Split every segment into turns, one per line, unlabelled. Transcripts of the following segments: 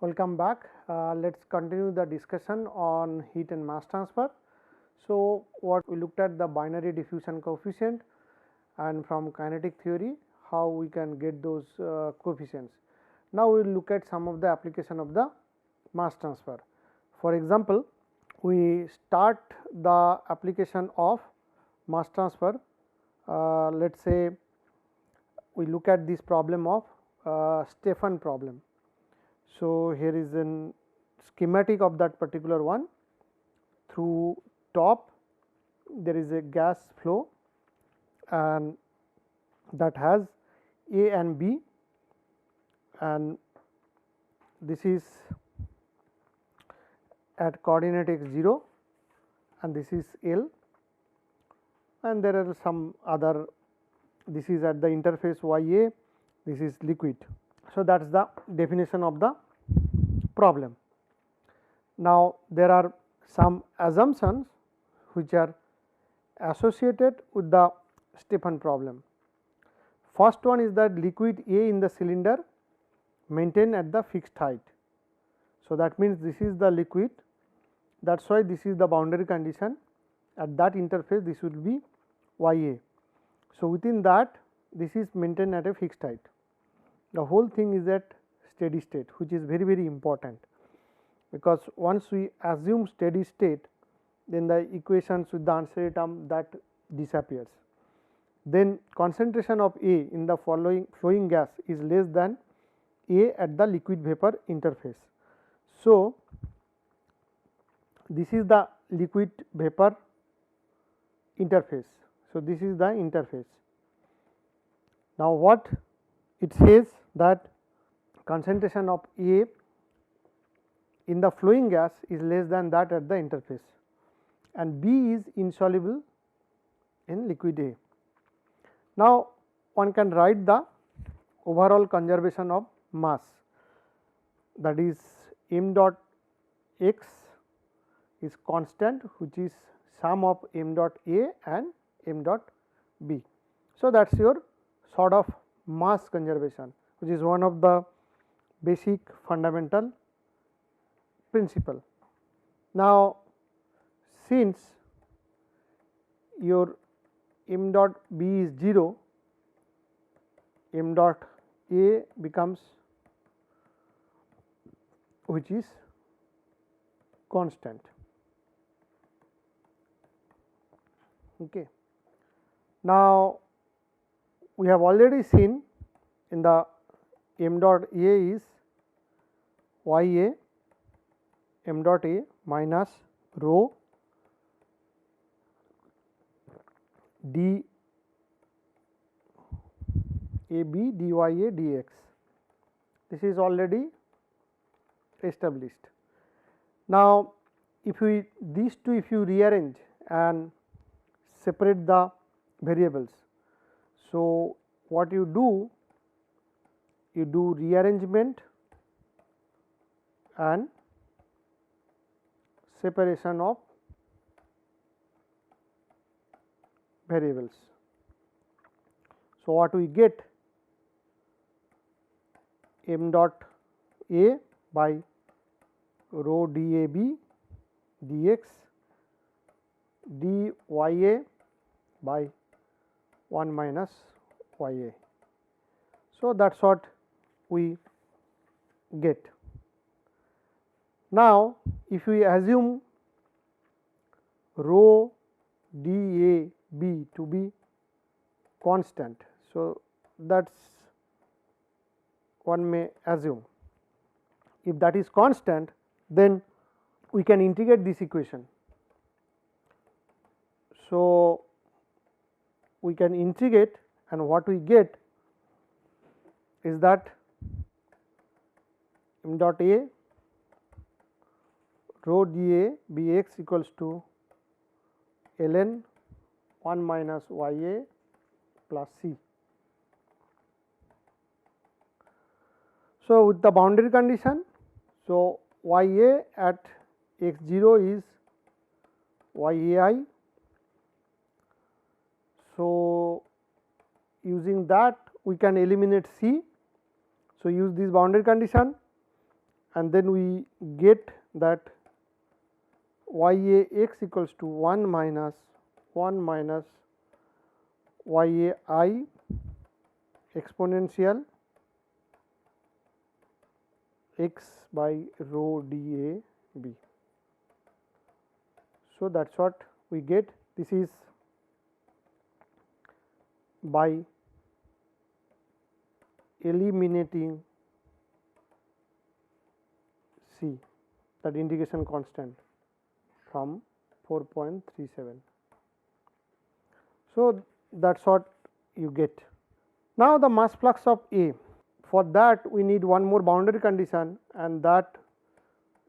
Welcome back. Let us continue the discussion on heat and mass transfer. So, what we looked at the binary diffusion coefficient, and from kinetic theory how we can get those coefficients. Now, we will look at some of the application of the mass transfer. For example, we start the application of mass transfer. Let us say we look at this problem of Stefan problem. So, here is an schematic of that particular one. Through top there is a gas flow and that has A and B, and this is at coordinate x 0 and this is L, and there are some other, this is at the interface y A, this is liquid. So, that is the definition of the problem. Now, there are some assumptions which are associated with the Stefan problem. First one is that liquid A in the cylinder maintained at the fixed height. So, that means this is the liquid, that is why this is the boundary condition, at that interface this will be y A. So, within that this is maintained at a fixed height. The whole thing is at steady state, which is very important, because once we assume steady state, then the equations with the ancillary term that disappears. Then concentration of A in the flowing gas is less than A at the liquid vapor interface. So, this is the liquid vapor interface. So, this is the interface. Now, what it says that concentration of A in the flowing gas is less than that at the interface, and B is insoluble in liquid A. Now, one can write the overall conservation of mass, that is m dot x is constant, which is sum of m dot A and m dot B. So, that is your sort of mass conservation, which is one of the basic fundamental principle. Now, since your m dot B is 0, m dot A becomes, which is constant. Okay. Now, we have already seen in the m dot A is y A m dot A minus rho d A B d y A d x. This is already established. Now, if we these two, if you rearrange and separate the variables, so what you do rearrangement and separation of variables. So, what we get m dot A by rho d A B d x d y A by 1 minus y A. So, that is what we get. Now, if we assume rho d A B to be constant, so that is one may assume. If that is constant, then we can integrate this equation. So, we can integrate, and what we get is that m dot A rho d A B x equals to ln 1 minus y A plus C. So, with the boundary condition, so y A at x 0 is y A I. So, using that we can eliminate C. So, use this boundary condition, and then we get that y a x equals to 1 minus y a I exponential x by rho d a b. So, that is what we get. This is by eliminating C, that integration constant, from 4.37. So, that is what you get. Now, the mass flux of A, for that we need one more boundary condition, and that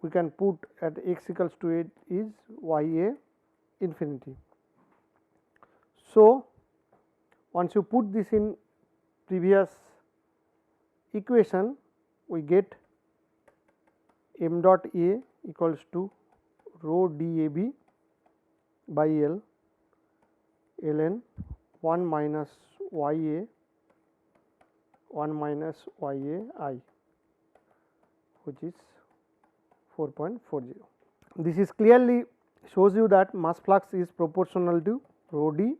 we can put at x equals to 8 is y a infinity. So, once you put this in previous equation, we get m dot a equals to rho d a b by L ln 1 minus y a 1 minus y a I, which is 4.40. This is clearly shows you that mass flux is proportional to rho d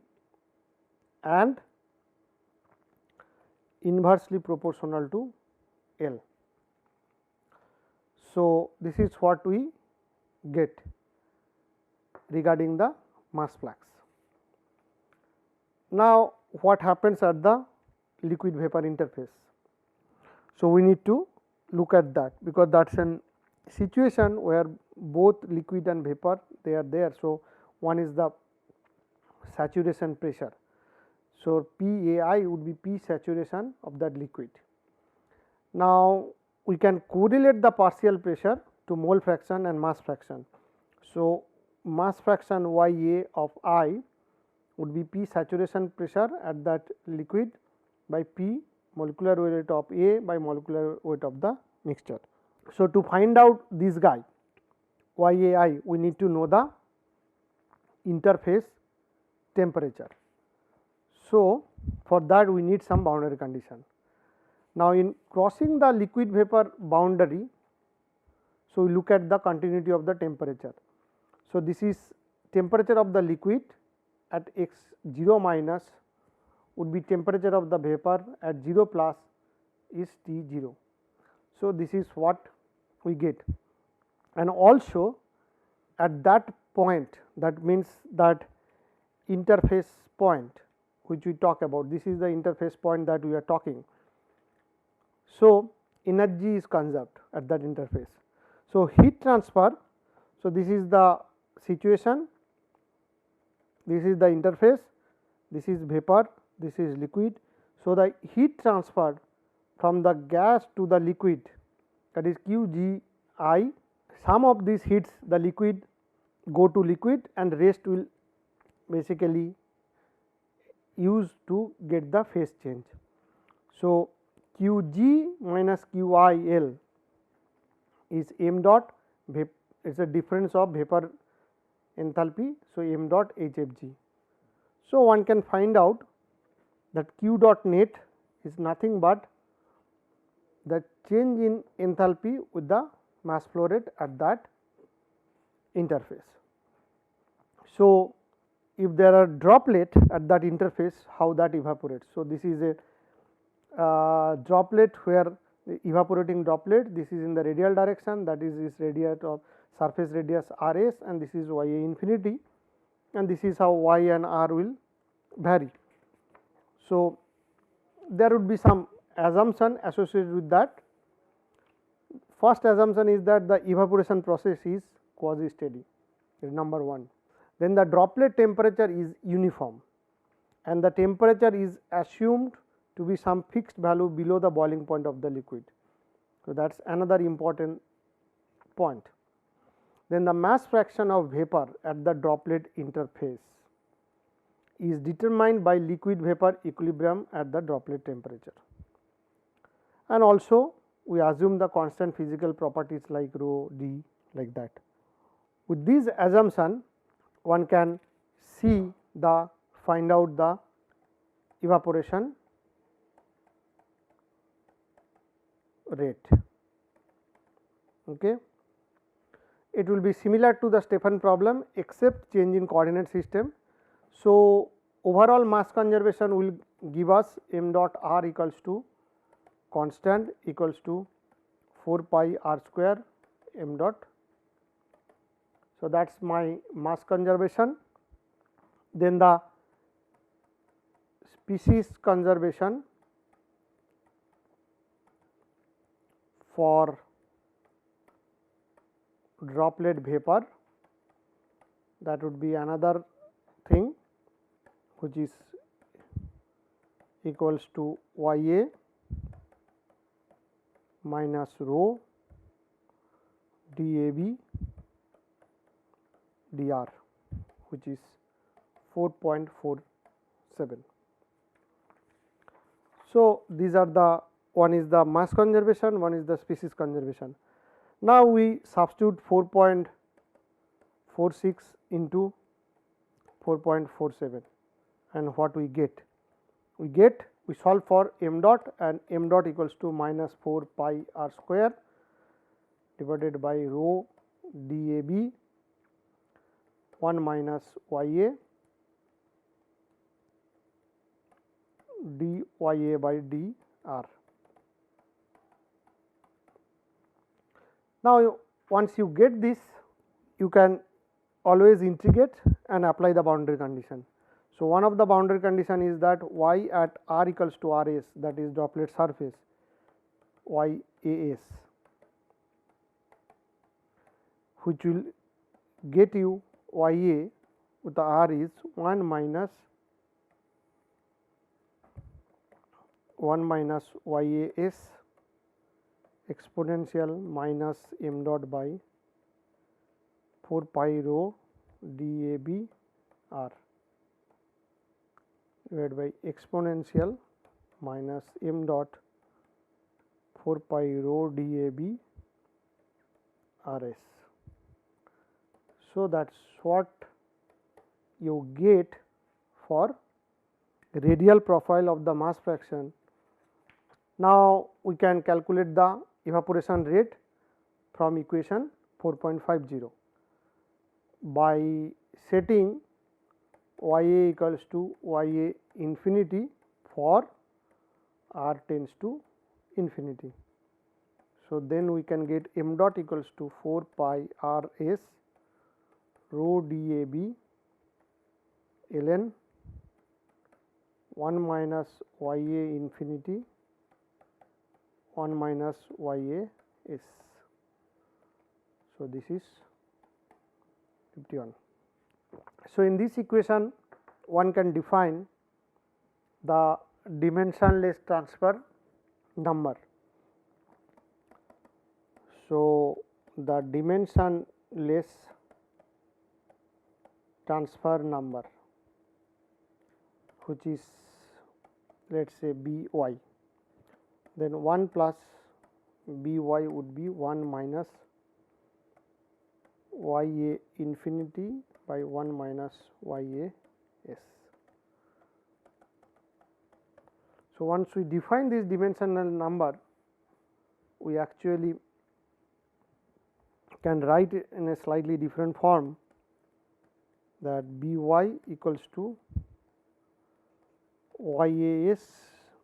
and inversely proportional to L. So, this is what we get regarding the mass flux. Now, what happens at the liquid vapor interface? So, we need to look at that, because that is an situation where both liquid and vapor they are there. So, one is the saturation pressure. So, P A I would be P saturation of that liquid. Now, we can correlate the partial pressure to mole fraction and mass fraction. So, mass fraction Y A of I would be P saturation pressure at that liquid by P molecular weight of A by molecular weight of the mixture. So, to find out this guy Y A I, we need to know the interface temperature. So, for that we need some boundary condition. Now, in crossing the liquid vapor boundary, so we look at the continuity of the temperature. So, this is temperature of the liquid at x 0 minus would be temperature of the vapor at 0 plus is T 0. So, this is what we get, and also at that point, that means that interface point which we talk about, this is the interface point that we are talking. So, energy is conserved at that interface. So, heat transfer, so this is the situation, this is the interface, this is vapor, this is liquid. So, the heat transfer from the gas to the liquid, that is Q G I, some of these heats the liquid go to liquid and rest will basically use to get the phase change. So, Q G minus Q I L is m dot it is a difference of vapor enthalpy. So, m dot H F G. So, one can find out that Q dot net is nothing but the change in enthalpy with the mass flow rate at that interface. So, if there are droplet at that interface, how that evaporates. So, this is a droplet where the evaporating droplet, this is in the radial direction, that is radius of surface radius R s, and this is y a infinity, and this is how y and r will vary. So, there would be some assumption associated with that. First assumption is that the evaporation process is quasi steady, is number 1. Then the droplet temperature is uniform and the temperature is assumed to be some fixed value below the boiling point of the liquid. So, that is another important point. Then the mass fraction of vapor at the droplet interface is determined by liquid vapor equilibrium at the droplet temperature, and also we assume the constant physical properties like rho d, like that. With this assumption, one can see the find out the evaporation rate. Okay. It will be similar to the Stefan problem except change in coordinate system. So, overall mass conservation will give us m dot r equals to constant equals to 4 pi r square m dot. So, that is my mass conservation. Then the species conservation for droplet vapor, that would be another thing which is equals to y a minus rho d a b d r, which is 4.47. So, these are the, one is the mass conservation, one is the species conservation. Now, we substitute 4.46 into 4.47 and what we get? We solve for m dot, and m dot equals to minus 4 pi r square divided by rho d a b 1 minus y a d y a by d r. Now, once you get this, you can always integrate and apply the boundary condition. So, one of the boundary condition is that y at r equals to r s, that is droplet surface y a s, which will get you y a with the r is 1 minus y a s exponential minus m dot by 4 pi rho d a b r divided by exponential minus m dot 4 pi rho d a b r s. So, that is what you get for radial profile of the mass fraction. Now, we can calculate the evaporation rate from equation 4.50 by setting y a equals to y a infinity for r tends to infinity. So, then we can get m dot equals to 4 pi r s rho d a b ln 1 minus y a infinity 1 minus y a s. So, this is 51. So, in this equation one can define the dimensionless transfer number. So, the dimensionless transfer number, which is let us say b y, then 1 plus b y would be 1 minus y a infinity by 1 minus y a s. So, once we define this dimensional number, we actually can write it in a slightly different form, that b y equals to y a s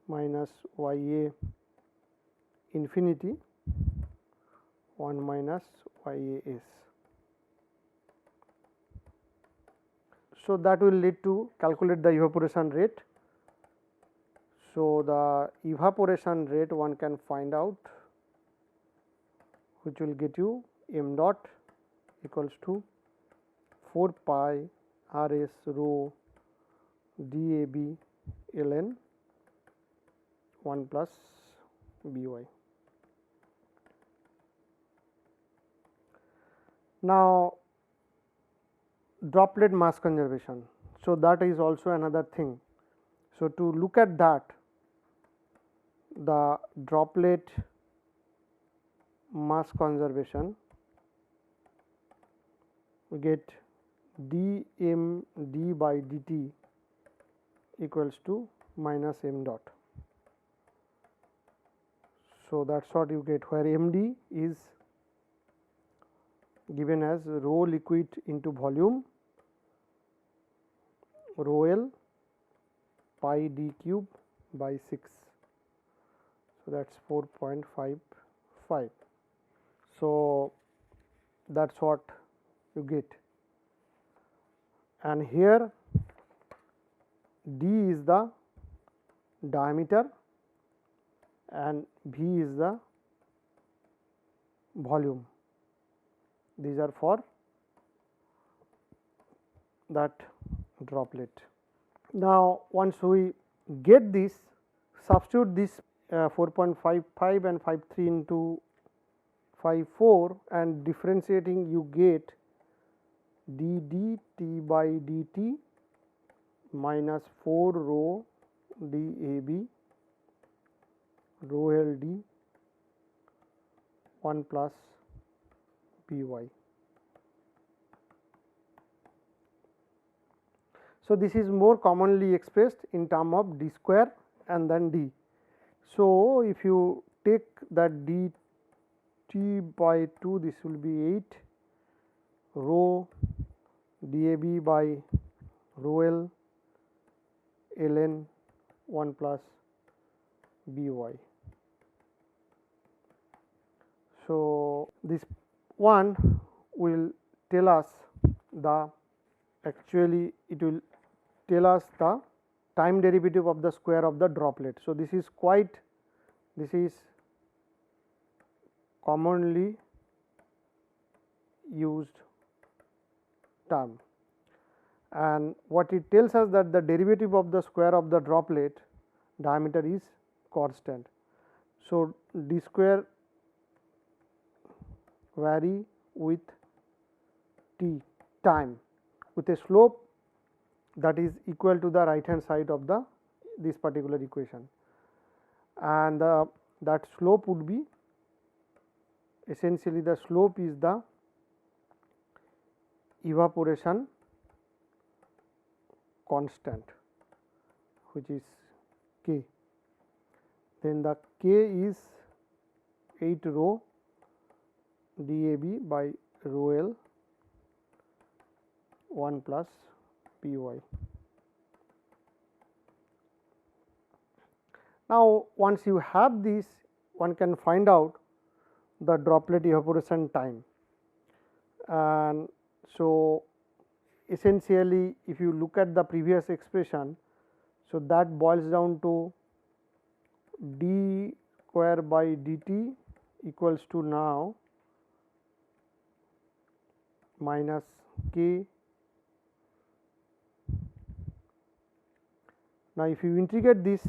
minus y a infinity 1 minus y a s. So, that will lead to calculate the evaporation rate. So, the evaporation rate one can find out, which will get you m dot equals to 4 pi r s rho d a b ln 1 plus b y. Now, droplet mass conservation. So, that is also another thing. So, to look at that, the droplet mass conservation, we get d m d by dt equals to minus m dot. So, that is what you get, where m d is given as rho liquid into volume rho L pi d cube by 6. So, that is 4.55. So, that is what you get, and here d is the diameter and V is the volume. These are for that droplet. Now, once we get this, substitute this 4.55 and 53 into 54 and differentiating, you get d d t by dt minus 4 rho d a b rho L d 1 plus b y. So, this is more commonly expressed in term of d square and then d. So, if you take that d t by 2, this will be 8 rho d a b by rho L ln 1 plus b y. So, this one will tell us the, actually it will tell us the time derivative of the square of the droplet. So, this is commonly used term, and what it tells us that the derivative of the square of the droplet diameter is constant. So, d square vary with t time with a slope that is equal to the right hand side of the this particular equation, and that slope would be, essentially the slope is the evaporation constant, which is k. Then the k is 8 rho d a b by rho L 1 plus p y. Now, once you have this, one can find out the droplet evaporation time, and so essentially if you look at the previous expression, so that boils down to d square by dt equals to now minus k. Now, if you integrate this,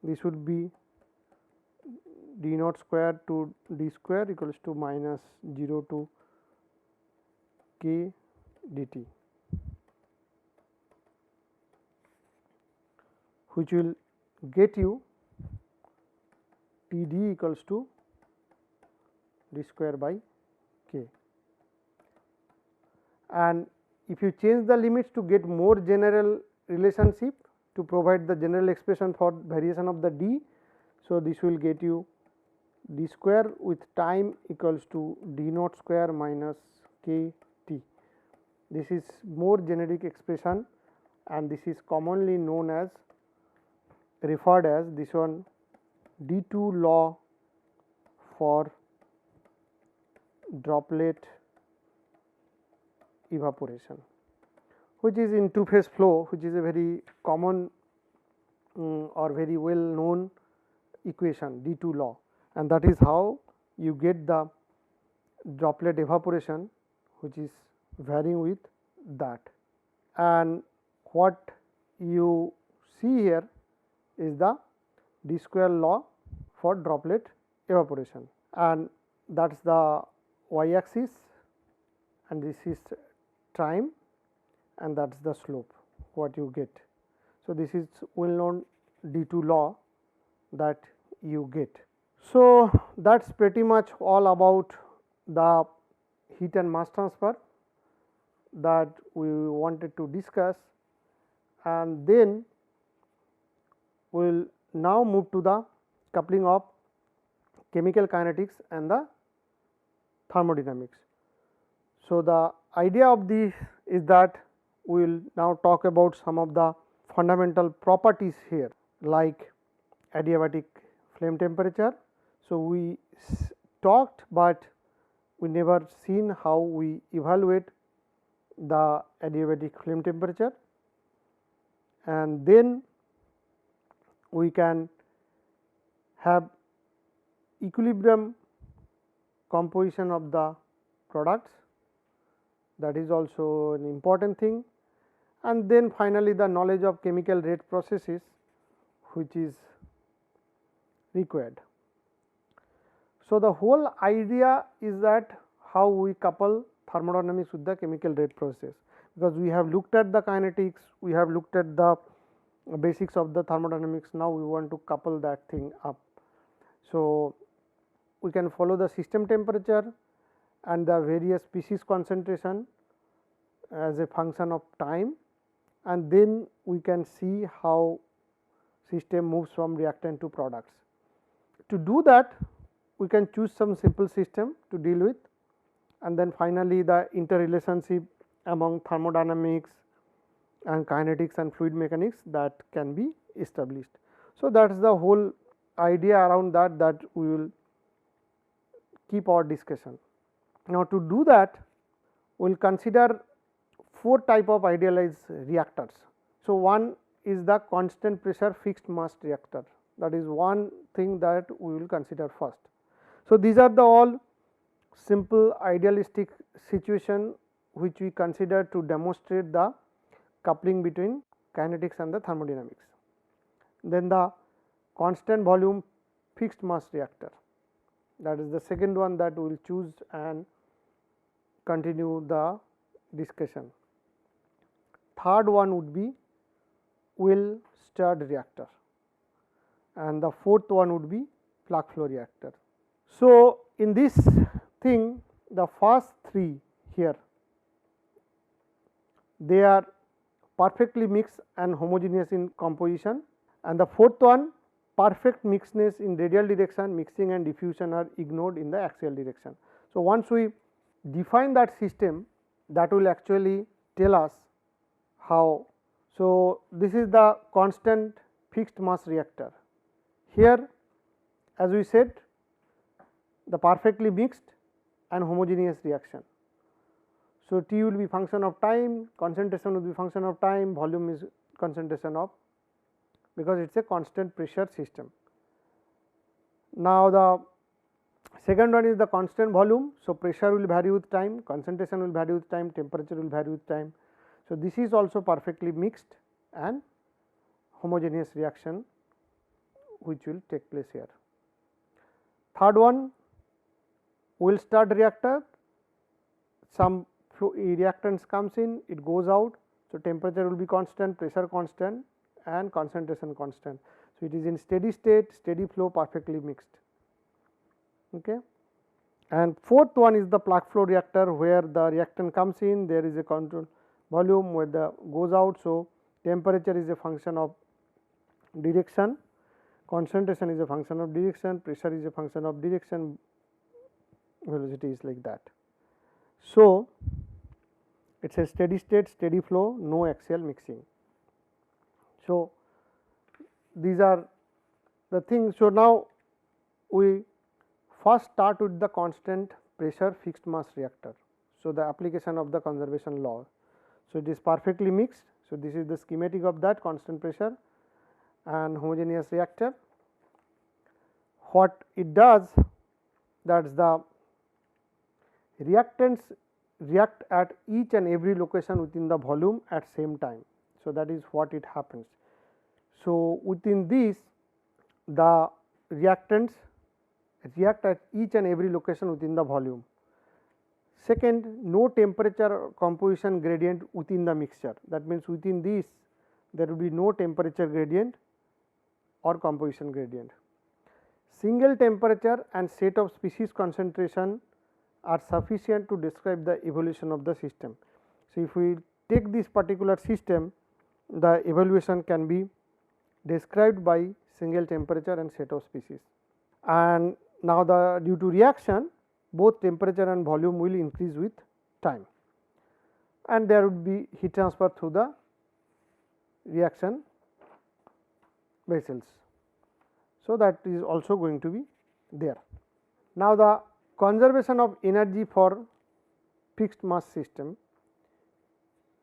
this would be d naught square to d square equals to minus 0 to k dt, which will get you T d equals to d square by k. And if you change the limits to get more general relationship to provide the general expression for variation of the d, so this will get you d square with time equals to d naught square minus k t. This is more generic expression, and this is commonly known as, referred as this one d2 law for droplet evaporation, which is in two phase flow, which is a very common or very well known equation, d2 law, and that is how you get the droplet evaporation, which is varying with that. And what you see here is the d square law for droplet evaporation, and that is the y axis, and this is time, and that is the slope what you get. So, this is well known d2 law that you get. So, that is pretty much all about the heat and mass transfer that we wanted to discuss, and then we will now move to the coupling of chemical kinetics and the thermodynamics. So, the idea of this is that we will now talk about some of the fundamental properties here, like adiabatic flame temperature. So, we talked, but we never seen how we evaluate the adiabatic flame temperature, and then we can have equilibrium composition of the products, that is also an important thing, and then finally, the knowledge of chemical rate processes which is required. So, the whole idea is that how we couple thermodynamics with the chemical rate process, because we have looked at the kinetics, we have looked at the basics of the thermodynamics. Now, we want to couple that thing up. So, we can follow the system temperature and the various species concentration as a function of time, and then we can see how system moves from reactant to products. To do that, we can choose some simple system to deal with, and then finally, the interrelationship among thermodynamics and kinetics and fluid mechanics that can be established. So, that is the whole idea around that we will keep our discussion. Now, to do that, we will consider 4 type of idealized reactors. So, one is the constant pressure fixed mass reactor, that is one thing that we will consider first. So, these are the all simple idealistic situation which we consider to demonstrate the coupling between kinetics and the thermodynamics. Then the constant volume fixed mass reactor, that is the second one that we will choose and continue the discussion. Third one would be well stirred reactor, and the fourth one would be plug flow reactor. So, in this thing, the first 3 here, they are perfectly mixed and homogeneous in composition, and the fourth one, perfect mixedness in radial direction, mixing and diffusion are ignored in the axial direction. So, once we define that system, that will actually tell us how. So, this is the constant fixed mass reactor. Here, as we said, the perfectly mixed and homogeneous reaction. So, T will be function of time, concentration will be function of time, volume is concentration of, because it is a constant pressure system. Now, the second one is the constant volume. So, pressure will vary with time, concentration will vary with time, temperature will vary with time. So, this is also perfectly mixed and homogeneous reaction which will take place here. Third one, well stirred reactor, some reactants comes in, it goes out. So, temperature will be constant, pressure constant and concentration constant. So, it is in steady state, steady flow, perfectly mixed. Okay. And fourth one is the plug flow reactor, where the reactant comes in, there is a control volume where the goes out. So, temperature is a function of direction, concentration is a function of direction, pressure is a function of direction, velocity is like that. So, it is a steady state, steady flow, no axial mixing. So, these are the things. So, now we first start with the constant pressure fixed mass reactor. So, the application of the conservation law. So, it is perfectly mixed. So, this is the schematic of that constant pressure and homogeneous reactor. What it does, that is the reactants react at each and every location within the volume at same time. So, that is what it happens. So, within this, the reactants react at each and every location within the volume. Second, no temperature composition gradient within the mixture, that means within this there will be no temperature gradient or composition gradient. Single temperature and set of species concentration are sufficient to describe the evolution of the system. So, if we take this particular system, the evaluation can be described by single temperature and set of species. And now, the due to reaction, both temperature and volume will increase with time, and there would be heat transfer through the reaction vessels. So, that is also going to be there. Now, the conservation of energy for fixed mass system,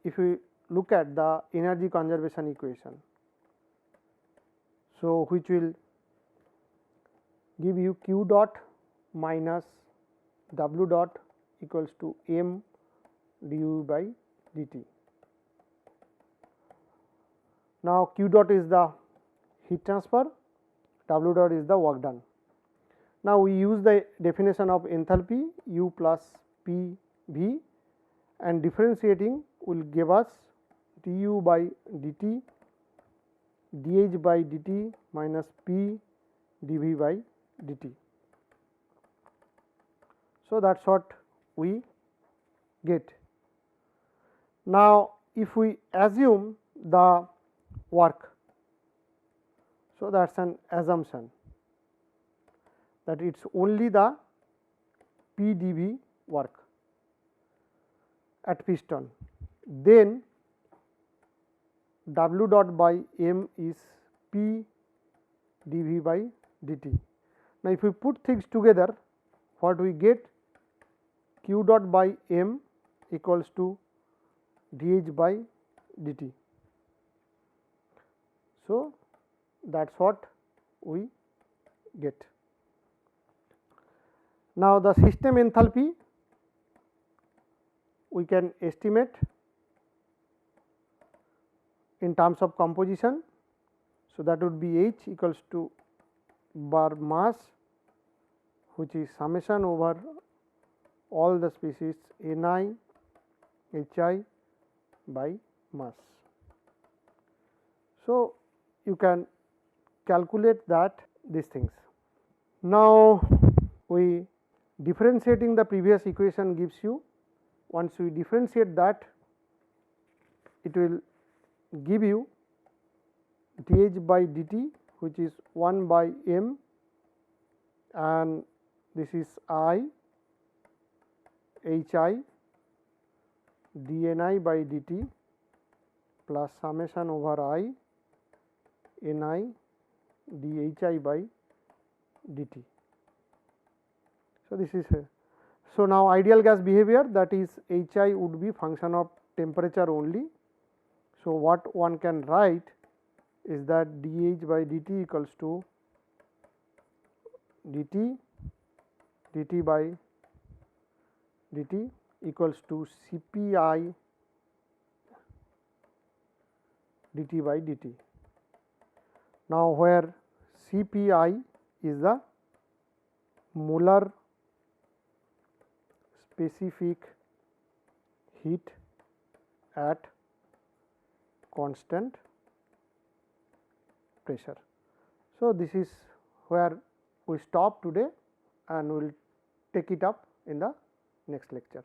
if we look at the energy conservation equation. So, which will give you q dot minus w dot equals to m du by dt. Now, q dot is the heat transfer, w dot is the work done. Now, we use the definition of enthalpy U plus P V, and differentiating will give us du by dt dH by dt minus P dV by dt. So, that is what we get. Now, if we assume the work, so that is an assumption that it is only the P dV work at piston, then W dot by m is P dV by dt. Now, if we put things together, what we get? Q dot by m equals to dH by dt. So, that is what we get. Now, the system enthalpy we can estimate in terms of composition. So, that would be H equals to bar mass, which is summation over all the species Ni Hi by mass. So, you can calculate that these things. Now, we differentiating the previous equation gives you, once we differentiate that, it will give you dH by dt, which is 1 by m, and this is I Hi dNi by dt plus summation over I Ni dHi by dt. So, this is so now ideal gas behavior, that is Hi would be function of temperature only. So, what one can write is that dH by dt equals to dt by dt equals to Cpi dt by dt. Now, where Cpi is the molar specific heat at constant pressure. So, this is where we stop today, and we will take it up in the next lecture.